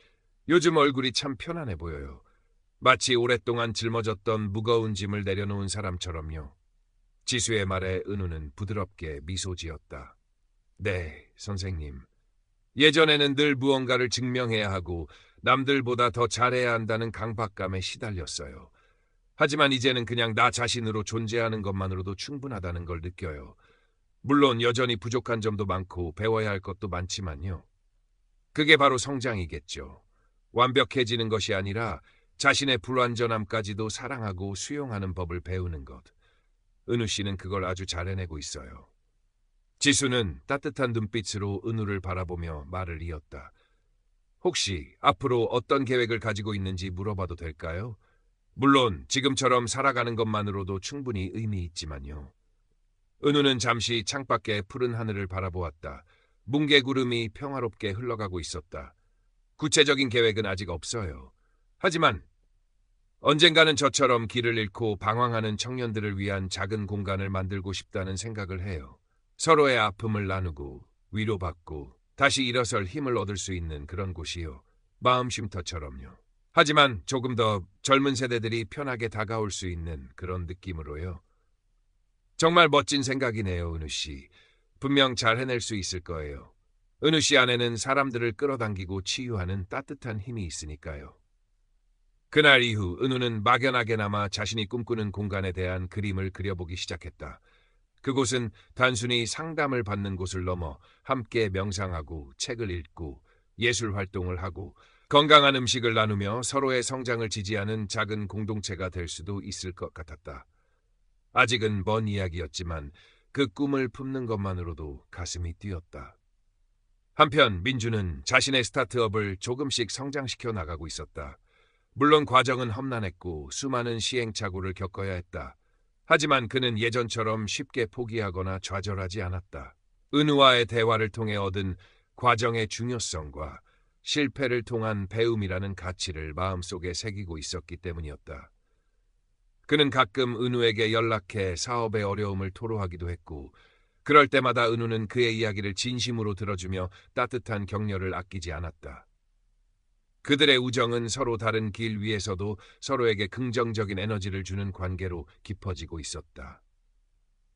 요즘 얼굴이 참 편안해 보여요. 마치 오랫동안 짊어졌던 무거운 짐을 내려놓은 사람처럼요. 지수의 말에 은우는 부드럽게 미소 지었다. 네, 선생님. 예전에는 늘 무언가를 증명해야 하고 남들보다 더 잘해야 한다는 강박감에 시달렸어요. 하지만 이제는 그냥 나 자신으로 존재하는 것만으로도 충분하다는 걸 느껴요. 물론 여전히 부족한 점도 많고 배워야 할 것도 많지만요. 그게 바로 성장이겠죠. 완벽해지는 것이 아니라 자신의 불완전함까지도 사랑하고 수용하는 법을 배우는 것. 은우 씨는 그걸 아주 잘 해내고 있어요. 지수는 따뜻한 눈빛으로 은우를 바라보며 말을 이었다. 혹시 앞으로 어떤 계획을 가지고 있는지 물어봐도 될까요? 물론 지금처럼 살아가는 것만으로도 충분히 의미 있지만요. 은우는 잠시 창밖의 푸른 하늘을 바라보았다. 뭉게구름이 평화롭게 흘러가고 있었다. 구체적인 계획은 아직 없어요. 하지만 언젠가는 저처럼 길을 잃고 방황하는 청년들을 위한 작은 공간을 만들고 싶다는 생각을 해요. 서로의 아픔을 나누고 위로받고 다시 일어설 힘을 얻을 수 있는 그런 곳이요. 마음 쉼터처럼요. 하지만 조금 더 젊은 세대들이 편하게 다가올 수 있는 그런 느낌으로요. 정말 멋진 생각이네요, 은우 씨. 분명 잘 해낼 수 있을 거예요. 은우 씨 안에는 사람들을 끌어당기고 치유하는 따뜻한 힘이 있으니까요. 그날 이후 은우는 막연하게나마 자신이 꿈꾸는 공간에 대한 그림을 그려보기 시작했다. 그곳은 단순히 상담을 받는 곳을 넘어 함께 명상하고 책을 읽고 예술 활동을 하고 건강한 음식을 나누며 서로의 성장을 지지하는 작은 공동체가 될 수도 있을 것 같았다. 아직은 먼 이야기였지만 그 꿈을 품는 것만으로도 가슴이 뛰었다. 한편 민주는 자신의 스타트업을 조금씩 성장시켜 나가고 있었다. 물론 과정은 험난했고 수많은 시행착오를 겪어야 했다. 하지만 그는 예전처럼 쉽게 포기하거나 좌절하지 않았다. 은우와의 대화를 통해 얻은 과정의 중요성과 실패를 통한 배움이라는 가치를 마음속에 새기고 있었기 때문이었다. 그는 가끔 은우에게 연락해 사업의 어려움을 토로하기도 했고, 그럴 때마다 은우는 그의 이야기를 진심으로 들어주며 따뜻한 격려를 아끼지 않았다. 그들의 우정은 서로 다른 길 위에서도 서로에게 긍정적인 에너지를 주는 관계로 깊어지고 있었다.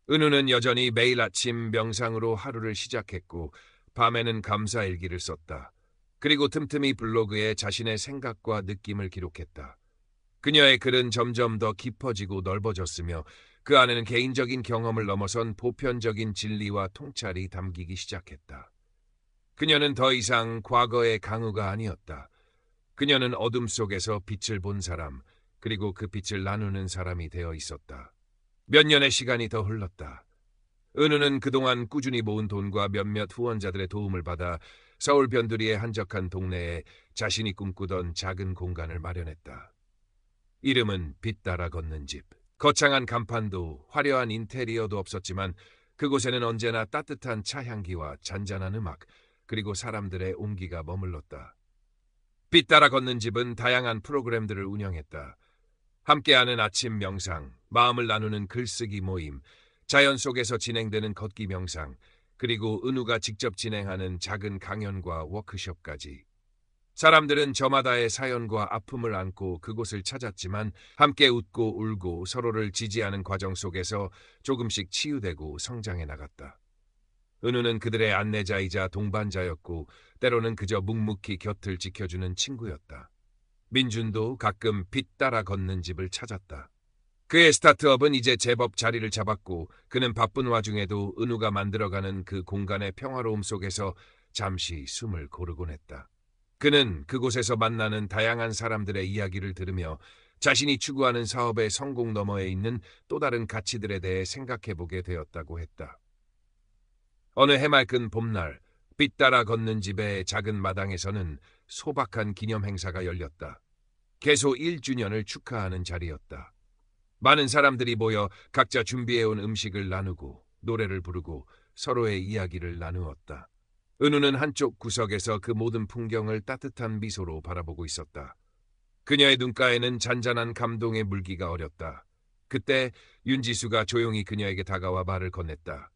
은우는 여전히 매일 아침 명상으로 하루를 시작했고 밤에는 감사 일기를 썼다. 그리고 틈틈이 블로그에 자신의 생각과 느낌을 기록했다. 그녀의 글은 점점 더 깊어지고 넓어졌으며 그 안에는 개인적인 경험을 넘어선 보편적인 진리와 통찰이 담기기 시작했다. 그녀는 더 이상 과거의 강우가 아니었다. 그녀는 어둠 속에서 빛을 본 사람, 그리고 그 빛을 나누는 사람이 되어 있었다. 몇 년의 시간이 더 흘렀다. 은우는 그동안 꾸준히 모은 돈과 몇몇 후원자들의 도움을 받아 서울 변두리의 한적한 동네에 자신이 꿈꾸던 작은 공간을 마련했다. 이름은 빛 따라 걷는 집. 거창한 간판도 화려한 인테리어도 없었지만 그곳에는 언제나 따뜻한 차향기와 잔잔한 음악, 그리고 사람들의 온기가 머물렀다. 빛 따라 걷는 집은 다양한 프로그램들을 운영했다. 함께하는 아침 명상, 마음을 나누는 글쓰기 모임, 자연 속에서 진행되는 걷기 명상, 그리고 은우가 직접 진행하는 작은 강연과 워크숍까지. 사람들은 저마다의 사연과 아픔을 안고 그곳을 찾았지만 함께 웃고 울고 서로를 지지하는 과정 속에서 조금씩 치유되고 성장해 나갔다. 은우는 그들의 안내자이자 동반자였고 때로는 그저 묵묵히 곁을 지켜주는 친구였다. 민준도 가끔 빛 따라 걷는 집을 찾았다. 그의 스타트업은 이제 제법 자리를 잡았고 그는 바쁜 와중에도 은우가 만들어가는 그 공간의 평화로움 속에서 잠시 숨을 고르곤 했다. 그는 그곳에서 만나는 다양한 사람들의 이야기를 들으며 자신이 추구하는 사업의 성공 너머에 있는 또 다른 가치들에 대해 생각해보게 되었다고 했다. 어느 해맑은 봄날, 빛 따라 걷는 집의 작은 마당에서는 소박한 기념 행사가 열렸다. 개소 1주년을 축하하는 자리였다. 많은 사람들이 모여 각자 준비해온 음식을 나누고 노래를 부르고 서로의 이야기를 나누었다. 은우는 한쪽 구석에서 그 모든 풍경을 따뜻한 미소로 바라보고 있었다. 그녀의 눈가에는 잔잔한 감동의 물기가 어렸다. 그때 윤지수가 조용히 그녀에게 다가와 말을 건넸다.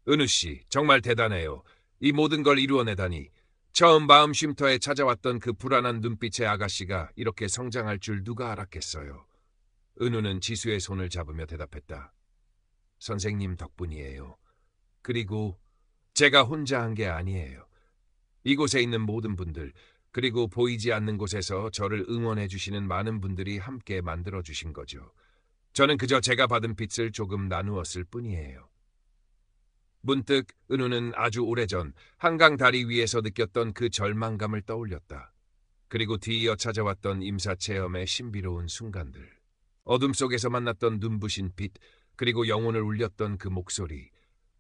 은우 씨, 정말 대단해요. 이 모든 걸 이루어내다니. 처음 마음 쉼터에 찾아왔던 그 불안한 눈빛의 아가씨가 이렇게 성장할 줄 누가 알았겠어요. 은우는 지수의 손을 잡으며 대답했다. 선생님 덕분이에요. 그리고 제가 혼자 한 게 아니에요. 이곳에 있는 모든 분들, 그리고 보이지 않는 곳에서 저를 응원해 주시는 많은 분들이 함께 만들어 주신 거죠. 저는 그저 제가 받은 빛을 조금 나누었을 뿐이에요. 문득 은우는 아주 오래전 한강 다리 위에서 느꼈던 그 절망감을 떠올렸다. 그리고 뒤이어 찾아왔던 임사체험의 신비로운 순간들. 어둠 속에서 만났던 눈부신 빛, 그리고 영혼을 울렸던 그 목소리.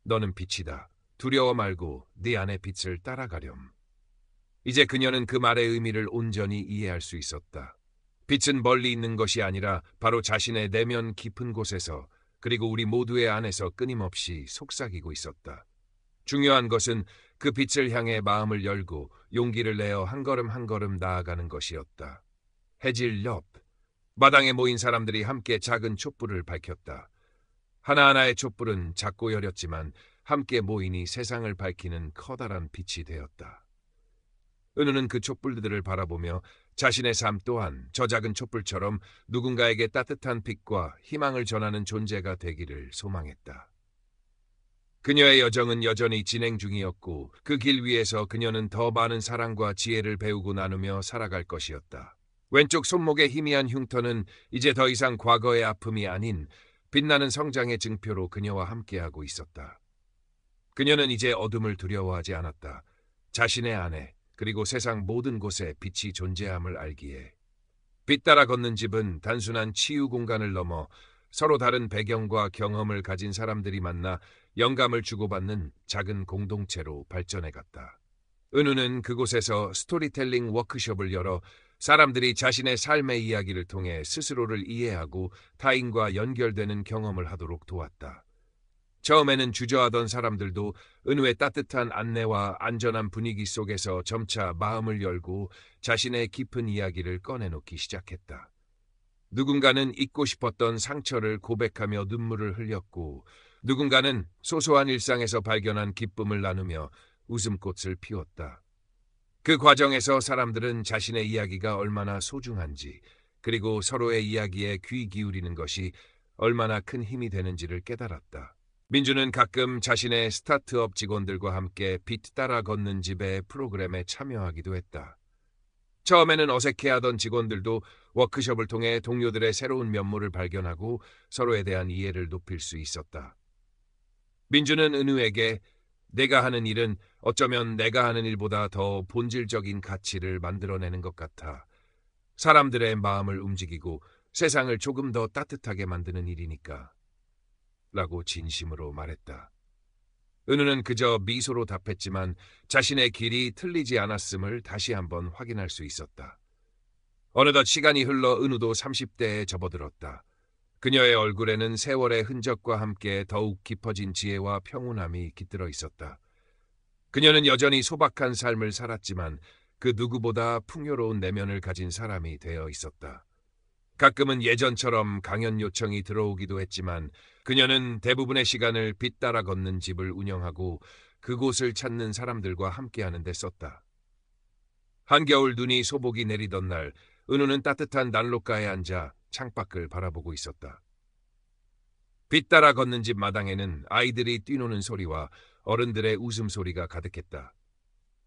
너는 빛이다. 두려워 말고 네 안의 빛을 따라가렴. 이제 그녀는 그 말의 의미를 온전히 이해할 수 있었다. 빛은 멀리 있는 것이 아니라 바로 자신의 내면 깊은 곳에서, 그리고 우리 모두의 안에서 끊임없이 속삭이고 있었다. 중요한 것은 그 빛을 향해 마음을 열고 용기를 내어 한 걸음 한 걸음 나아가는 것이었다. 해질 옆, 마당에 모인 사람들이 함께 작은 촛불을 밝혔다. 하나하나의 촛불은 작고 여렸지만 함께 모이니 세상을 밝히는 커다란 빛이 되었다. 은우는 그 촛불들을 바라보며 자신의 삶 또한 저 작은 촛불처럼 누군가에게 따뜻한 빛과 희망을 전하는 존재가 되기를 소망했다. 그녀의 여정은 여전히 진행 중이었고 그 길 위에서 그녀는 더 많은 사랑과 지혜를 배우고 나누며 살아갈 것이었다. 왼쪽 손목의 희미한 흉터는 이제 더 이상 과거의 아픔이 아닌 빛나는 성장의 증표로 그녀와 함께하고 있었다. 그녀는 이제 어둠을 두려워하지 않았다. 자신의 안에 그리고 세상 모든 곳에 빛이 존재함을 알기에. 빛 따라 걷는 집은 단순한 치유 공간을 넘어 서로 다른 배경과 경험을 가진 사람들이 만나 영감을 주고받는 작은 공동체로 발전해갔다. 은우는 그곳에서 스토리텔링 워크숍을 열어 사람들이 자신의 삶의 이야기를 통해 스스로를 이해하고 타인과 연결되는 경험을 하도록 도왔다. 처음에는 주저하던 사람들도 은우의 따뜻한 안내와 안전한 분위기 속에서 점차 마음을 열고 자신의 깊은 이야기를 꺼내놓기 시작했다. 누군가는 잊고 싶었던 상처를 고백하며 눈물을 흘렸고, 누군가는 소소한 일상에서 발견한 기쁨을 나누며 웃음꽃을 피웠다. 그 과정에서 사람들은 자신의 이야기가 얼마나 소중한지, 그리고 서로의 이야기에 귀 기울이는 것이 얼마나 큰 힘이 되는지를 깨달았다. 민주는 가끔 자신의 스타트업 직원들과 함께 빛 따라 걷는 집의 프로그램에 참여하기도 했다. 처음에는 어색해하던 직원들도 워크숍을 통해 동료들의 새로운 면모를 발견하고 서로에 대한 이해를 높일 수 있었다. 민주는 은우에게 내가 하는 일은 어쩌면 내가 하는 일보다 더 본질적인 가치를 만들어내는 것 같아. 사람들의 마음을 움직이고 세상을 조금 더 따뜻하게 만드는 일이니까. 라고 진심으로 말했다. 은우는 그저 미소로 답했지만 자신의 길이 틀리지 않았음을 다시 한번 확인할 수 있었다. 어느덧 시간이 흘러 은우도 30대에 접어들었다. 그녀의 얼굴에는 세월의 흔적과 함께 더욱 깊어진 지혜와 평온함이 깃들어 있었다. 그녀는 여전히 소박한 삶을 살았지만 그 누구보다 풍요로운 내면을 가진 사람이 되어 있었다. 가끔은 예전처럼 강연 요청이 들어오기도 했지만 그녀는 대부분의 시간을 빛 따라 걷는 집을 운영하고 그곳을 찾는 사람들과 함께하는 데 썼다. 한겨울 눈이 소복이 내리던 날, 은우는 따뜻한 난로가에 앉아 창밖을 바라보고 있었다. 빛 따라 걷는 집 마당에는 아이들이 뛰노는 소리와 어른들의 웃음소리가 가득했다.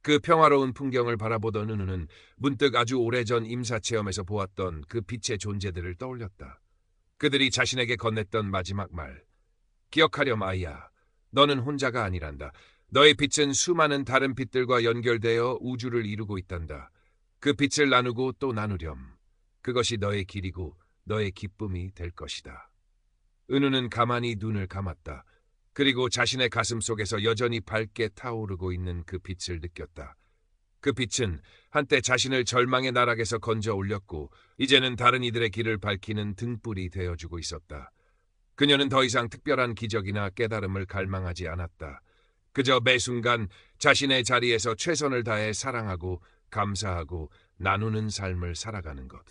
그 평화로운 풍경을 바라보던 은우는 문득 아주 오래전 임사체험에서 보았던 그 빛의 존재들을 떠올렸다. 그들이 자신에게 건넸던 마지막 말. 기억하렴 아이야. 너는 혼자가 아니란다. 너의 빛은 수많은 다른 빛들과 연결되어 우주를 이루고 있단다. 그 빛을 나누고 또 나누렴. 그것이 너의 길이고 너의 기쁨이 될 것이다. 은우는 가만히 눈을 감았다. 그리고 자신의 가슴 속에서 여전히 밝게 타오르고 있는 그 빛을 느꼈다. 그 빛은 한때 자신을 절망의 나락에서 건져 올렸고 이제는 다른 이들의 길을 밝히는 등불이 되어주고 있었다. 그녀는 더 이상 특별한 기적이나 깨달음을 갈망하지 않았다. 그저 매 순간 자신의 자리에서 최선을 다해 사랑하고 감사하고 나누는 삶을 살아가는 것.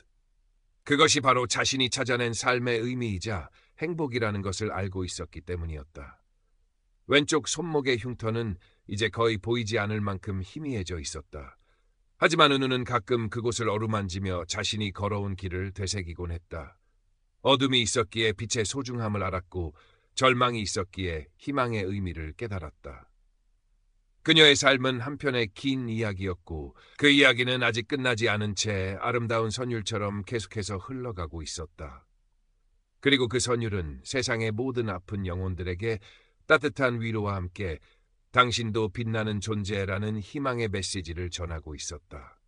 그것이 바로 자신이 찾아낸 삶의 의미이자 행복이라는 것을 알고 있었기 때문이었다. 왼쪽 손목의 흉터는 이제 거의 보이지 않을 만큼 희미해져 있었다. 하지만 은우는 가끔 그곳을 어루만지며 자신이 걸어온 길을 되새기곤 했다. 어둠이 있었기에 빛의 소중함을 알았고 절망이 있었기에 희망의 의미를 깨달았다. 그녀의 삶은 한편의 긴 이야기였고 그 이야기는 아직 끝나지 않은 채 아름다운 선율처럼 계속해서 흘러가고 있었다. 그리고 그 선율은 세상의 모든 아픈 영혼들에게 따뜻한 위로와 함께 당신도 빛나는 존재라는 희망의 메시지를 전하고 있었다.